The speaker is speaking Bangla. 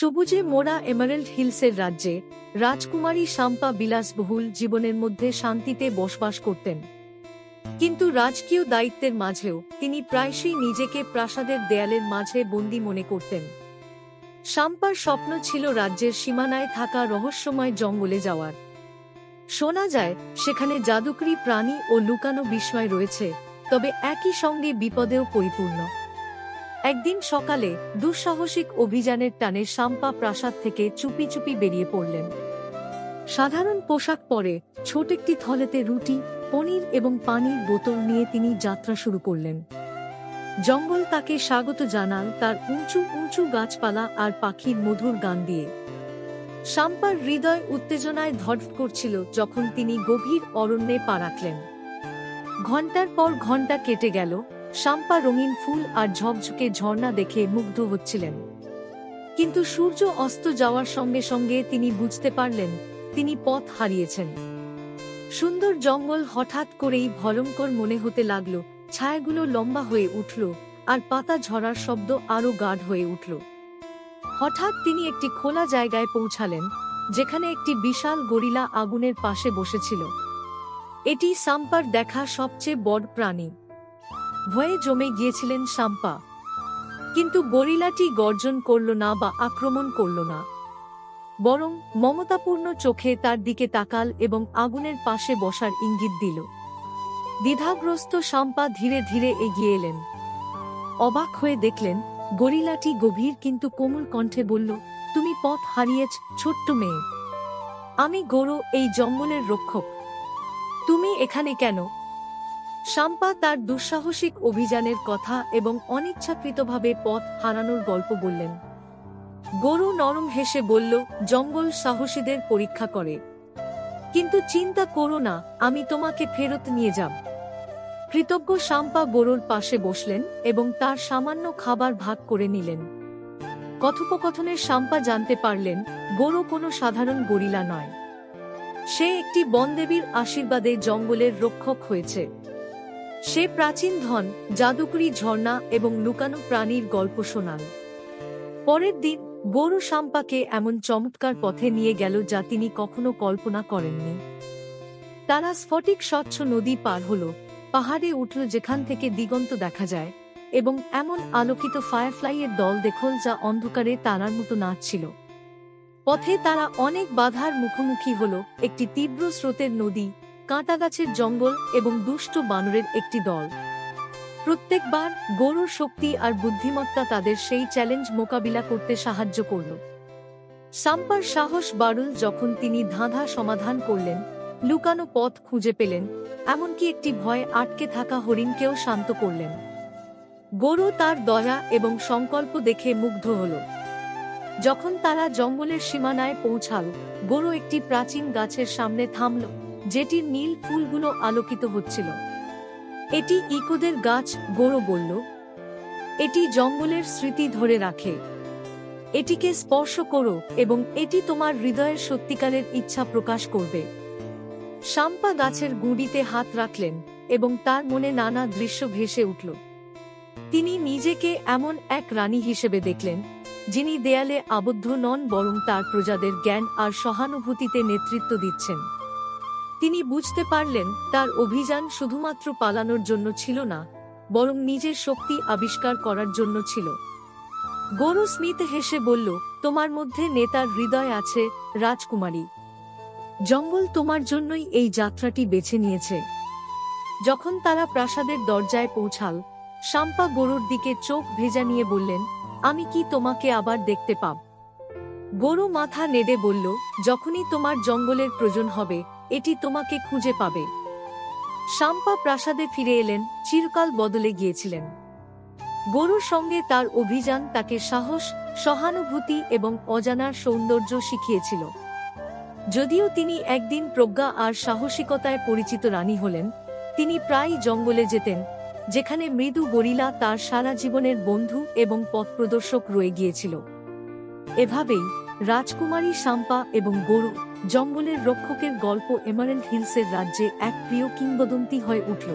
সবুজে মোড়া এমারেল্ড হিলসের রাজ্যে রাজকুমারী শাম্পা বিলাসবহুল জীবনের মধ্যে শান্তিতে বসবাস করতেন। কিন্তু রাজকীয় দায়িত্বের মাঝেও তিনি প্রায়শই নিজেকে প্রাসাদের দেয়ালের মাঝে বন্দী মনে করতেন। শাম্পার স্বপ্ন ছিল রাজ্যের সীমানায় থাকা রহস্যময় জঙ্গলে যাওয়ার। শোনা যায় সেখানে জাদুকরী প্রাণী ও লুকানো বিস্ময় রয়েছে, তবে একই সঙ্গে বিপদেও পরিপূর্ণ। একদিন সকালে দুঃসাহসিক অভিযানের টানে শাম্পা প্রাসাদ থেকে চুপি চুপি বেরিয়ে পড়লেন। সাধারণ পোশাক পরে ছোট একটি থলেতে রুটি, পনির এবং পানির বোতল নিয়ে তিনি যাত্রা শুরু করলেন। জঙ্গল তাকে স্বাগত জানাল তার উঁচু উঁচু গাছপালা আর পাখির মধুর গান দিয়ে। শাম্পার হৃদয় উত্তেজনায় ধড়ফড় করছিল যখন তিনি গভীর অরণ্যে পা রাখলেন। ঘণ্টার পর ঘণ্টা কেটে গেল। শাম্পা রঙিন ফুল আর ঝকঝকে ঝর্ণা দেখে মুগ্ধ হচ্ছিলেন। কিন্তু সূর্য অস্ত যাওয়ার সঙ্গে সঙ্গে তিনি বুঝতে পারলেন তিনি পথ হারিয়েছেন। সুন্দর জঙ্গল হঠাৎ করেই ভয়ঙ্কর মনে হতে লাগল। ছায়াগুলো লম্বা হয়ে উঠল আর পাতা ঝরার শব্দ আরও গাঢ় হয়ে উঠল। হঠাৎ তিনি একটি খোলা জায়গায় পৌঁছালেন, যেখানে একটি বিশাল গরিলা আগুনের পাশে বসেছিল। এটি শাম্পার দেখা সবচেয়ে বড় প্রাণী। ভয়ে জমে গিয়েছিলেন শাম্পা। কিন্তু গরিলাটি গর্জন করল না বা আক্রমণ করল না, বরং মমতাপূর্ণ চোখে তার দিকে তাকাল এবং আগুনের পাশে বসার ইঙ্গিত দিল। দ্বিধাগ্রস্ত শাম্পা ধীরে ধীরে এগিয়ে এলেন। অবাক হয়ে দেখলেন গরিলাটি গভীর কিন্তু কোমল কণ্ঠে বলল, তুমি পথ হারিয়েছ ছোট্ট মেয়ে। আমি গোরো, এই জঙ্গলের রক্ষক। তুমি এখানে কেন? শাম্পা তার দুঃসাহসিক অভিযানের কথা এবং অনিচ্ছাকৃতভাবে পথ হারানোর গল্প বললেন। গোরো নরম হেসে বলল, জঙ্গল সাহসীদের পরীক্ষা করে, কিন্তু চিন্তা করো না, আমি তোমাকে ফেরত নিয়ে যাব। কৃতজ্ঞ শাম্পা গোরোর পাশে বসলেন এবং তার সামান্য খাবার ভাগ করে নিলেন। কথোপকথনের শাম্পা জানতে পারলেন গোরো কোনো সাধারণ গরিলা নয়। সে একটি বনদেবীর আশীর্বাদে জঙ্গলের রক্ষক হয়েছে। সে প্রাচীন ধন, জাদুকরী ঝর্ণা এবং লুকানো প্রাণীর গল্প শোনাল। পরের দিন গোরো শাম্পাকে এমন চমৎকার পথে নিয়ে গেল যা তিনি কখনো কল্পনা করেননি। তারা স্ফটিক স্বচ্ছ নদী পার হল, পাহাড়ে উঠল যেখান থেকে দিগন্ত দেখা যায়, এবং এমন আলোকিত ফায়ারফ্লাইয়ের দল দেখল যা অন্ধকারে তারার মতো নাচছিল। পথে তারা অনেক বাধার মুখোমুখি হল, একটি তীব্র স্রোতের নদী, কাঁটাগাছের জঙ্গল এবং দুষ্ট বানরের একটি দল। প্রত্যেকবার গোরোর শক্তি আর বুদ্ধিমত্তা তাদের সেই চ্যালেঞ্জ মোকাবিলা করতে সাহায্য করল। শাম্পার সাহস বাড়ল যখন তিনি ধাঁধা সমাধান করলেন, লুকানো পথ খুঁজে পেলেন, এমনকি একটি ভয়ে আটকে থাকা হরিণকেও শান্ত করলেন। গোরো তার দয়া এবং সংকল্প দেখে মুগ্ধ হল। যখন তারা জঙ্গলের সীমানায় পৌঁছাল, গোরো একটি প্রাচীন গাছের সামনে থামল, যেটির নীল ফুলগুলো আলোকিত হচ্ছিল। এটি ইকোদের গাছ, গোরো বলল। এটি জঙ্গলের স্মৃতি ধরে রাখে। এটিকে স্পর্শ করো এবং এটি তোমার হৃদয়ের সত্যিকারের ইচ্ছা প্রকাশ করবে। শাম্পা গাছের গুঁড়িতে হাত রাখলেন এবং তার মনে নানা দৃশ্য ভেসে উঠল। তিনি নিজেকে এমন এক রানী হিসেবে দেখলেন, যিনি দেয়ালে আবদ্ধ নন বরং তার প্রজাদের জ্ঞান আর সহানুভূতিতে নেতৃত্ব দিচ্ছেন। তিনি বুঝতে পারলেন তার অভিযান শুধুমাত্র পালানোর জন্য ছিল না, বরং নিজের শক্তি আবিষ্কার করার জন্য ছিল। গোরো স্মিত হেসে বলল, তোমার মধ্যে নেতার হৃদয় আছে রাজকুমারী। জঙ্গল তোমার জন্যই এই যাত্রাটি বেছে নিয়েছে। যখন তারা প্রাসাদের দরজায় পৌঁছাল, শাম্পা গোরোর দিকে চোখ ভেজা নিয়ে বললেন, আমি কি তোমাকে আবার দেখতে পাব? গোরো মাথা নেড়ে বলল, যখনই তোমার জঙ্গলের প্রয়োজন হবে, এটি তোমাকে খুঁজে পাবে। শাম্পা প্রাসাদে ফিরে এলেন, চিরকাল বদলে গিয়েছিলেন। গোরোর সঙ্গে তার অভিযান তাকে সাহস, সহানুভূতি এবং অজানার সৌন্দর্য শিখিয়েছিল। যদিও তিনি একদিন প্রজ্ঞা আর সাহসিকতায় পরিচিত রানী হলেন, তিনি প্রায়ই জঙ্গলে যেতেন, যেখানে মৃদু গরিলা তার সারা জীবনের বন্ধু এবং পথপ্রদর্শক রয়ে গিয়েছিল। এভাবেই রাজকুমারী শাম্পা এবং গোরো, জঙ্গলের রক্ষকের গল্প এমারেল্ড হিলসের রাজ্যে এক প্রিয় কিংবদন্তি হয়ে উঠল।